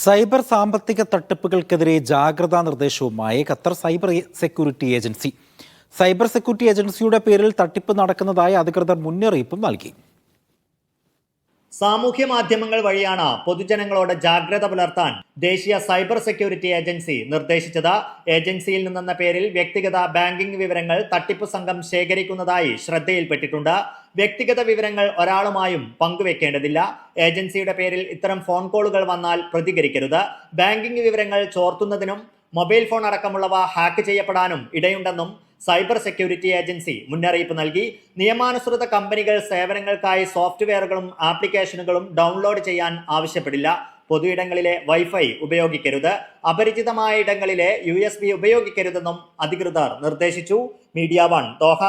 Cyber സാമ്പത്തിക തട്ടിപ്പുകൾക്കെതിരെ ജാഗ്രതാ നിർദ്ദേശവുമായി Qatar cyber security agency. Cyber security ഏജൻസിയുടെ പേരിൽ തട്ടിപ്പ് നടക്കുന്നതായി അധികൃതർ മുന്നറിയിപ്പും നൽകി. സാമൂഹ്യ മാധ്യമങ്ങൾ വഴിയാണ് പൊതുജനങ്ങളോട് ജാഗ്രത പുലർത്താൻ ദേശീയ സൈബർ സെക്യൂരിറ്റി ഏജൻസി നിർദ്ദേശിച്ചത്. ഏജൻസിയിൽ നിന്നെന്ന പേരിൽ വ്യക്തിഗത ബാങ്കിംഗ് വിവരങ്ങൾ തട്ടിപ്പ് സംഘം ശേഖരിക്കുന്നതായി ശ്രദ്ധയിൽപ്പെട്ടിട്ടുണ്ട്. വ്യക്തിഗത വിവരങ്ങൾ ഒരാളുമായും പങ്കുവെക്കേണ്ടതില്ല. ഏജൻസിയുടെ പേരിൽ ഇത്തരം ഫോൺ കോളുകൾ വന്നാൽ പ്രതികരിക്കരുത്. ബാങ്കിംഗ് വിവരങ്ങൾ ചോർത്തുന്നതിനും മൊബൈൽ ഫോൺ അടക്കമുള്ളവ ഹാക്ക് ചെയ്യപ്പെടാനും ഇടയുണ്ടെന്നും സൈബർ സെക്യൂരിറ്റി ഏജൻസി മുന്നറിയിപ്പ് നൽകി. നിയമാനുസൃത കമ്പനികൾ സേവനങ്ങൾക്കായി സോഫ്റ്റ്വെയറുകളും ആപ്ലിക്കേഷനുകളും ഡൗൺലോഡ് ചെയ്യാൻ ആവശ്യപ്പെടില്ല. പൊതു ഇടങ്ങളിലെ വൈഫൈ ഉപയോഗിക്കരുത്. അപരിചിതമായ ഇടങ്ങളിലെ USB ഉപയോഗിക്കരുതെന്നും അധികൃതർ നിർദ്ദേശിച്ചു. Media 1 Doha.